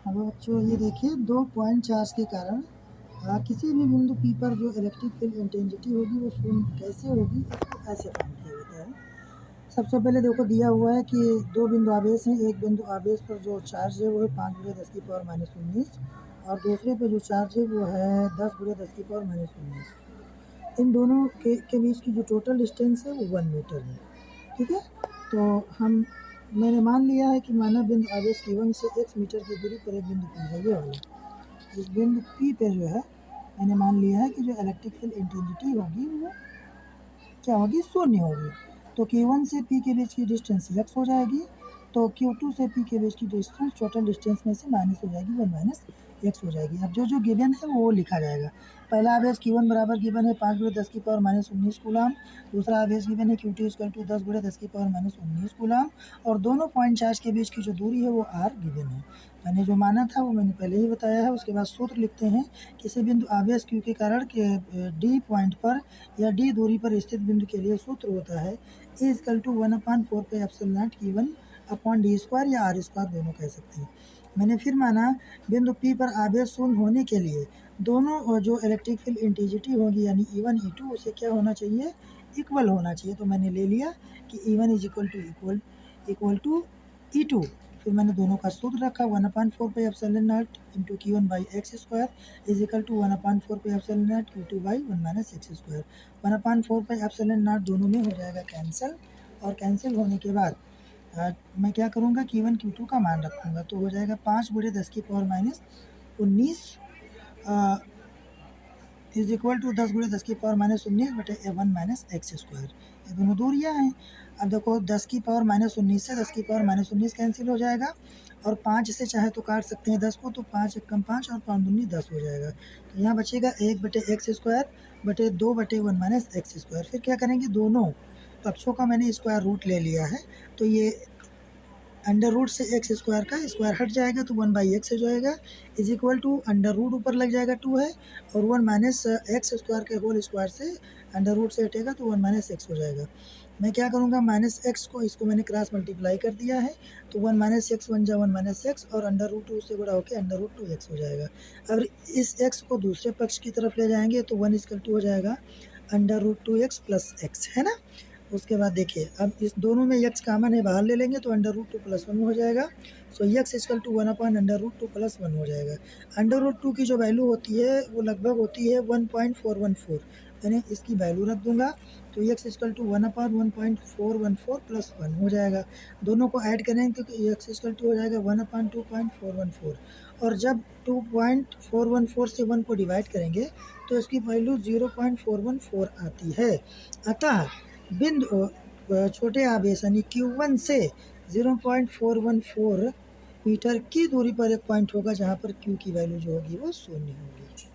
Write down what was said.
अब बच्चों ये देखिए 2 पॉइंट चार्ज के कारण किसी भी बिंदु P पर जो इलेक्ट्रिक फील्ड इंटेंसिटी होगी वो शून्य कैसे होगी, इसको ऐसे फाइंड किया जाता है। सबसे पहले देखो दिया हुआ है कि 2 बिंदु आवेश हैं। एक बिंदु आवेश पर जो चार्ज है वो है 5×10⁻19 और दूसरे पे जो चार्ज है वो है 10×10⁻19। इन दोनों के बीच की जो टोटल डिस्टेंस है वो 1 मीटर है। ठीक है, तो मैंने मान लिया है कि मानव बिंदु आवेश Q1 से x मीटर की दूरी पर एक बिंदु P है, ये वाला। इस बिंदु P पे जो है मैंने मान लिया है कि जो इलेक्ट्रिक फील्ड इंटेंसिटी होगी वो क्या होगी, शून्य होगी। तो Q1 से P के बीच की डिस्टेंस x हो जाएगी, तो Q2 से P के बीच की डिस्टेंस टोटल डिस्टेंस में से माइनस हो जाएगी, 1 माइनस x हो जाएगी। अब जो गिवन है वो लिखा जाएगा। पहला आवेश Q1 बराबर गिवन है 5×10⁻19 कूलम, दूसरा आवेश गिवन है Q2 = 10×10⁻19 कूलम और दोनों पॉइंट चार्ज के बीच की जो दूरी है वो r गिवन है। मैंने जो माना था वो मैंने पहले ही बताया है। उसके बाद सूत्र लिखते हैं। किसी बिंदु आवेश Q के कारण के D पॉइंट पर या D दूरी पर स्थित बिंदु के लिए सूत्र होता है E = 1/4πε0 Q1/d² या r² दोनों कह सकते हैं। मैंने फिर माना बिंदु P पर आवेश शून्य होने के लिए दोनों जो इलेक्ट्रिक फील्ड इंटेंसिटी होगी यानी E1 E2 उसे क्या होना चाहिए, इक्वल होना चाहिए। तो मैंने ले लिया कि E1 = E2। फिर मैंने दोनों का सूत्र रखा 1/4πε0 Q1/x² = 1/4πε0 Q2/1 - x²। 1/4πε0 दोनों में हो जाएगा कैंसिल और कैंसिल होने के बाद मैं क्या करूँगा, Q1 Q2 का मान रखूँगा। तो हो जाएगा 5×10⁻19 = 10×10⁻19 बटे 1 - x²। ये दोनों दूरियाँ हैं। अब देखो 10⁻19 से 10⁻19 कैंसिल हो जाएगा और 5 से चाहे तो काट सकते हैं 10 को, तो 5 × 1 = 5 और 5 दूनी 10 हो जाएगा। तो यहाँ बचेगा 1/x² बटे 2/1 - x²। फिर क्या करेंगे, दोनों पक्षों का मैंने स्क्वायर रूट ले लिया है, तो ये अंडर रूट से x² का स्क्वायर हट जाएगा तो 1/x हो जाएगा = अंडर रूट ऊपर लग जाएगा 2 है और 1 - x² के होल स्क्वायर से अंडर रूट से हटेगा तो 1 - x हो जाएगा। मैं क्या करूँगा, -x को इसको मैंने क्रॉस मल्टीप्लाई कर दिया है तो 1 - x बन जाए 1 - x और अंडर रूट 2 से बड़ा होकर अंडर रूट 2x हो जाएगा। अब इस x को दूसरे पक्ष की तरफ ले जाएंगे तो 1 = हो जाएगा अंडर रूट 2x + x, है ना। उसके बाद देखिए अब इस दोनों में x कॉमन है, बाहर ले लेंगे तो अंडर रूट 2 + 1 हो जाएगा। सो x = 1/√2 + 1 हो जाएगा। अंडर रूट 2 की जो वैल्यू होती है वो लगभग होती है 1.414। मैंने इसकी वैल्यू रख दूंगा तो x = 1/1.414 + 1 हो जाएगा। दोनों को ऐड करेंगे तो x = हो जाएगा 1/2.414 और जब 2.414 से 1 को डिवाइड करेंगे तो इसकी वैल्यू 0.414 आती है। अतः बिंदु छोटे आवेश यानी Q1 से 0.414 मीटर की दूरी पर एक पॉइंट होगा जहाँ पर Q की वैल्यू जो होगी वो शून्य होगी।